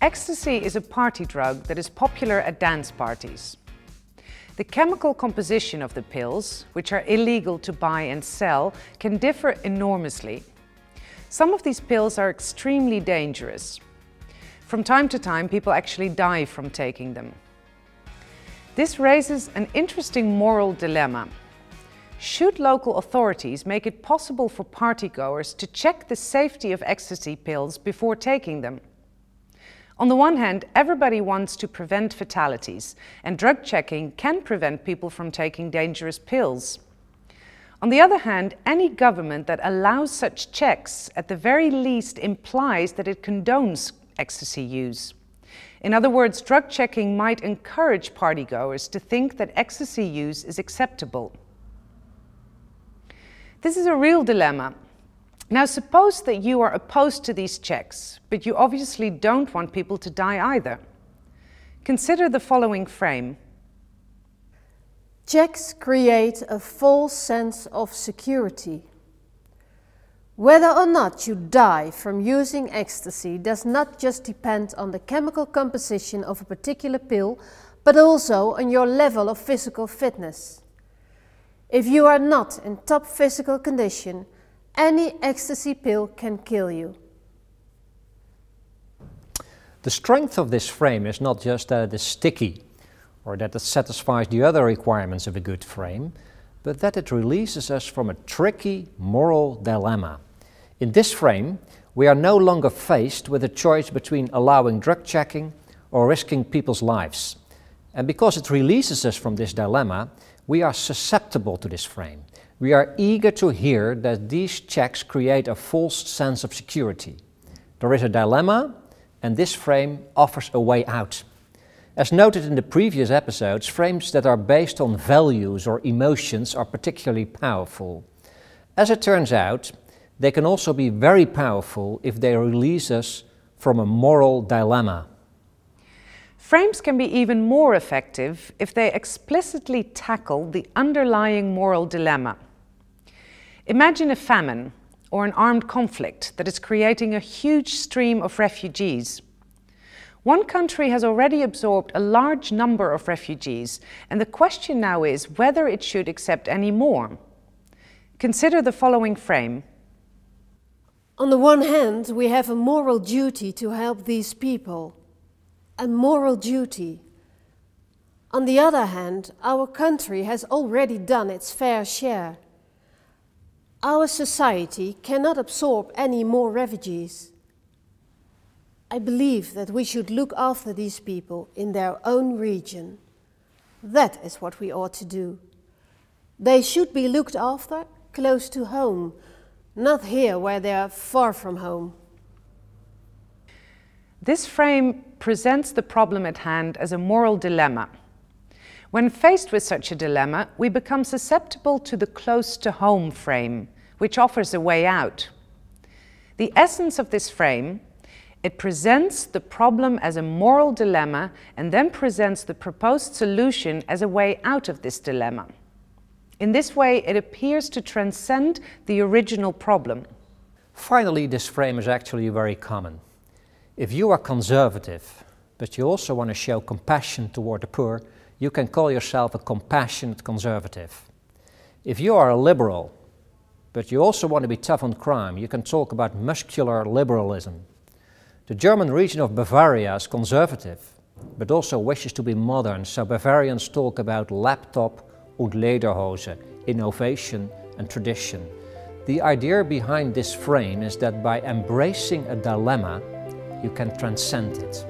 Ecstasy is a party drug that is popular at dance parties. The chemical composition of the pills, which are illegal to buy and sell, can differ enormously. Some of these pills are extremely dangerous. From time to time, people actually die from taking them. This raises an interesting moral dilemma. Should local authorities make it possible for partygoers to check the safety of ecstasy pills before taking them? On the one hand, everybody wants to prevent fatalities, and drug checking can prevent people from taking dangerous pills. On the other hand, any government that allows such checks at the very least implies that it condones ecstasy use. In other words, drug checking might encourage partygoers to think that ecstasy use is acceptable. This is a real dilemma. Now, suppose that you are opposed to these checks, but you obviously don't want people to die either. Consider the following frame. Checks create a false sense of security. Whether or not you die from using ecstasy does not just depend on the chemical composition of a particular pill, but also on your level of physical fitness. If you are not in top physical condition, any ecstasy pill can kill you. The strength of this frame is not just that it is sticky or that it satisfies the other requirements of a good frame, but that it releases us from a tricky moral dilemma. In this frame, we are no longer faced with a choice between allowing drug checking or risking people's lives. And because it releases us from this dilemma, we are susceptible to this frame. We are eager to hear that these checks create a false sense of security. There is a dilemma, and this frame offers a way out. As noted in the previous episodes, frames that are based on values or emotions are particularly powerful. As it turns out, they can also be very powerful if they release us from a moral dilemma. Frames can be even more effective if they explicitly tackle the underlying moral dilemma. Imagine a famine or an armed conflict that is creating a huge stream of refugees. One country has already absorbed a large number of refugees, and the question now is whether it should accept any more. Consider the following frame. On the one hand, we have a moral duty to help these people. A moral duty. On the other hand, our country has already done its fair share. Our society cannot absorb any more refugees. I believe that we should look after these people in their own region. That is what we ought to do. They should be looked after close to home, not here where they are far from home. This frame presents the problem at hand as a moral dilemma. When faced with such a dilemma, we become susceptible to the close-to-home frame, which offers a way out. The essence of this frame, it presents the problem as a moral dilemma and then presents the proposed solution as a way out of this dilemma. In this way, it appears to transcend the original problem. Finally, this frame is actually very common. If you are conservative, but you also want to show compassion toward the poor, you can call yourself a compassionate conservative. If you are a liberal, but you also want to be tough on crime, you can talk about muscular liberalism. The German region of Bavaria is conservative, but also wishes to be modern, so Bavarians talk about laptop und Lederhose, innovation and tradition. The idea behind this frame is that by embracing a dilemma, you can transcend it.